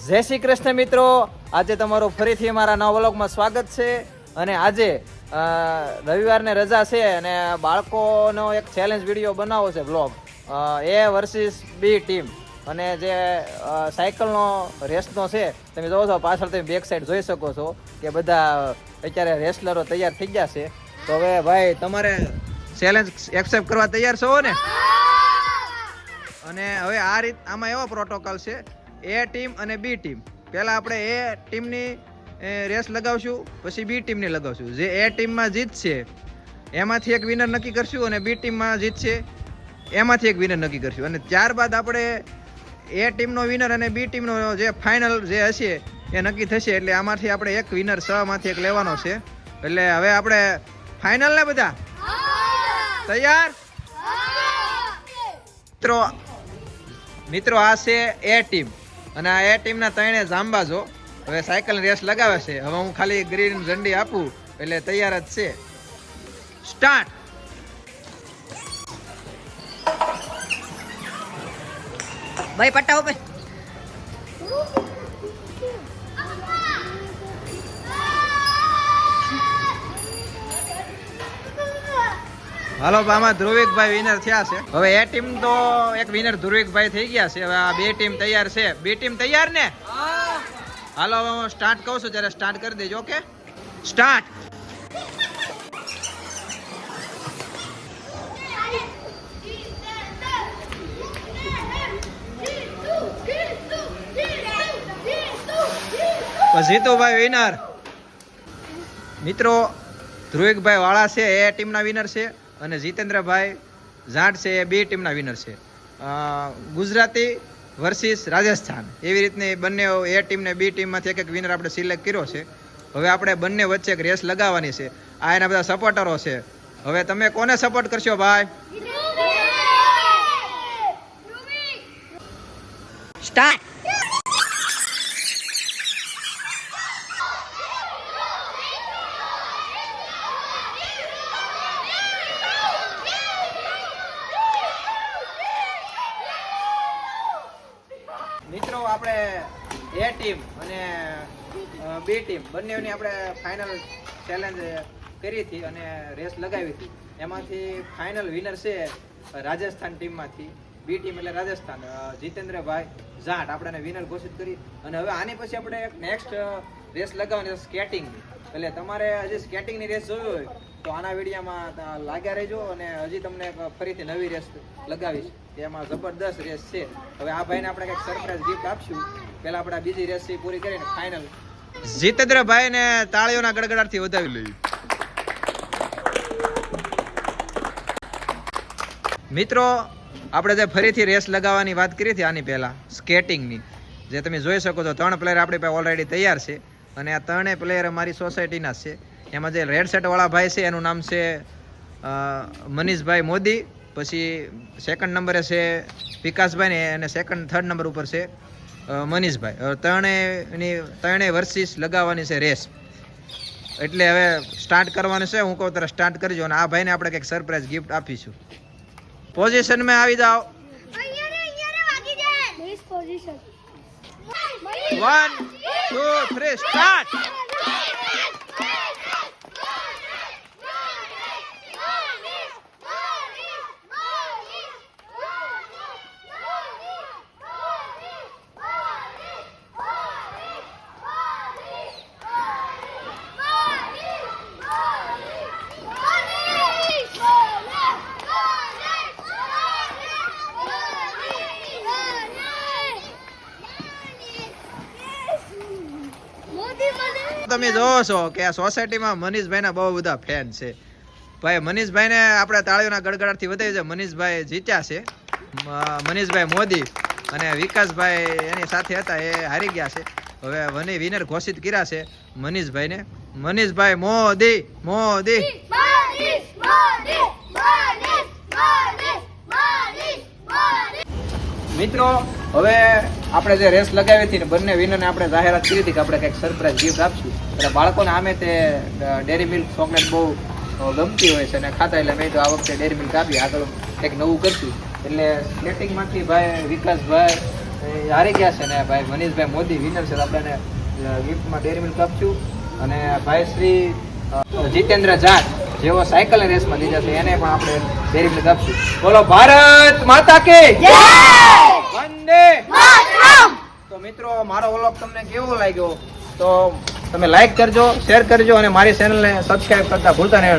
જય શ્રી કૃષ્ણ મિત્રો, આજે તમારું ફરીથી મારા નવા વ્લોગમાં સ્વાગત છે. અને આજે રવિવારને રજા છે અને બાળકોનો એક ચેલેન્જ વિડીયો બનાવવો છે બ્લોગ એ વર્સિસ બી ટીમ. અને જે સાયકલનો રેસનો છે તમે જોવો છો પાછળ, તમે બેક સાઈડ જોઈ શકો છો કે બધા અત્યારે રેસલરો તૈયાર થઈ ગયા છે. તો હવે ભાઈ તમારે ચેલેન્જ એક્સેપ્ટ કરવા તૈયાર છો ને? અને હવે આ રીત આમાં એવો પ્રોટોકોલ છે, એ ટીમ અને બી ટીમ. પહેલા આપણે એ ટીમની રેસ લગાવશું, પછી બી ટીમની લગાવશું. જે એ ટીમમાં જીતશે એમાંથી એક વિનર નક્કી કરશું અને બી ટીમમાં જીતશે એમાંથી એક વિનર નક્કી કરશું. અને ત્યારબાદ આપણે એ ટીમનો વિનર અને બી ટીમનો જે ફાઇનલ જે હશે એ નક્કી થશે. એટલે આમાંથી આપણે એક વિનર 6 માંથી એક લેવાનો છે. એટલે હવે આપણે ફાઇનલ ને બધા તૈયાર? મિત્રો આ છે એ ટીમ અને આ એ ટીમના 3 જાંબાજો હવે સાયકલ રેસ લગાવે છે. હવે હું ખાલી ગ્રીન ઝંડી આપું એટલે તૈયાર જ છે. સ્ટાર્ટ. ભાઈ પટ્ટા ઉપર હાલો, આમાં ધ્રુવિકભાઈ વિનર થયા છે. હવે એ ટીમ તો એક વિનર ધ્રુવિકભાઈ થઈ ગયા છે. હવે આ બે ટીમ તૈયાર છે. બે ટીમ તૈયાર ને? હાલો, હવે હું સ્ટાર્ટ કહું છું ત્યારે સ્ટાર્ટ કરી દેજો. Okay, start. જીતુભાઈ વિનર. મિત્રો ધ્રુવિકભાઈ વાળા છે એ ટીમના વિનર છે અને જીતેન્દ્રભાઈ જાટ છે એ બી ટીમના વિનર છે. ગુજરાતી વર્સિસ રાજસ્થાન એવી રીતની બંને એ ટીમ ને બી ટીમમાંથી એક વિનર આપણે સિલેક્ટ કર્યો છે. હવે આપણે બંને વચ્ચે એક રેસ લગાવવાની છે. આ એના બધા સપોર્ટરો છે. હવે તમે કોને સપોર્ટ કરશો ભાઈ? સ્ટાર્ટ. મિત્રો આપણે એ ટીમ અને બી ટીમ બંનેની આપણે ફાઇનલ ચેલેન્જ કરી હતી અને રેસ લગાવી હતી. એમાંથી ફાઇનલ વિનર છે રાજસ્થાન ટીમમાંથી. બી ટીમ એટલે રાજસ્થાન, જીતેન્દ્રભાઈ જાટ આપણે વિનર ઘોષિત કરી. અને હવે આની પછી આપણે એક નેક્સ્ટ રેસ લગાવવાની છે સ્કેટિંગની. એટલે તમારે હજી સ્કેટિંગની રેસ જોવી હોય તો આના વિડીયોમાં લાગ્યા રહેજો. અને હજી તમને ફરીથી નવી રેસ લગાવીશ, એમાં જબરદસ્ત રેસ છે. હવે આ ભાઈને આપણે કંઈક સરપ્રાઈઝ ગિફ્ટ આપશું. પહેલા આપણે બીજી રેસ પૂરી કરીને ફાઇનલ જીતેન્દ્રભાઈ ને તાળીઓના ગડગડાટથી વધાવી લઈએ. મિત્રો આપણે જે ફરીથી રેસ લગાવવાની વાત કરી હતી આની પહેલા સ્કેટિંગની, જે તમે જોઈ શકો છો 3 પ્લેયર આપણી પાસે ઓલરેડી તૈયાર છે. અને આ 3 પ્લેયર અમારી સોસાયટીના છે. એમાં જે રેડ શર્ટ વાળા ભાઈ છે એનું નામ છે મનીષભાઈ મોદી. પછી સેકન્ડ નંબરે છે વિકાસભાઈ ને, અને થર્ડ નંબર ઉપર છે મનીષભાઈ. ત્રણેય વર્સિસ લગાવવાની છે રેસ. એટલે હવે સ્ટાર્ટ કરવાનું છે. હું કહું ત્યારે સ્ટાર્ટ કરજો. અને આ ભાઈને આપણે કંઈક સરપ્રાઈઝ ગિફ્ટ આપીશું. પોઝિશનમાં આવી જાઓ. 1 2 3 સ્ટાર્ટ. તમે જોવો છો કે આ સોસાયટીમાં મનીષભાઈના બહુ બધા ફેન છે. ભાઈ મનીષભાઈને આપણે તાળીઓના ગડગડાટથી વધાવી છે. મનીષભાઈ જીત્યા છે. મનીષભાઈ મોદી અને વિકાસભાઈ એની સાથે હતા, એ હારી ગયા છે. હવે વિનર ઘોષિત કર્યા છે મનીષભાઈને. મનીષભાઈ મોદી મોદી. મિત્રો હવે આપણે જે રેસ લગાવી હતી ને બંને વિનરને આપણે જાહેરાત કરી હતી કે આપણે કંઈક સરપ્રાઈઝ ગિફ્ટ આપશું. એટલે બાળકોને આમે તે ડેરી મિલ્ક ચોકલેટ બહુ ગમતી હોય છે અને ખાતા. એટલે મેં તો આ વખતે ડેરી મિલ્ક આપી. આગળ કંઈક નવું કરશું. એટલે સ્કેટિંગમાંથી ભાઈ વિકાસભાઈ એ હારી ગયા છે ને ભાઈ મનીષભાઈ મોદી વિનર છે. તો આપણે ગિફ્ટમાં ડેરી મિલ્ક આપશું. અને ભાઈ શ્રી જીતેન્દ્ર જાટ જેઓ સાયકલ રેસમાં લીધા છે એને પણ આપણે ડેરી મિલ્ક આપશું. બોલો ભારત માતા કે વંદે તો મિત્રો મારો વ્લોગ તમને કેવો લાગ્યો તો તમે લાઈક કરજો, શેર કરજો અને મારી ચેનલને સબસ્ક્રાઇબ કરતા ભૂલતા નહીં.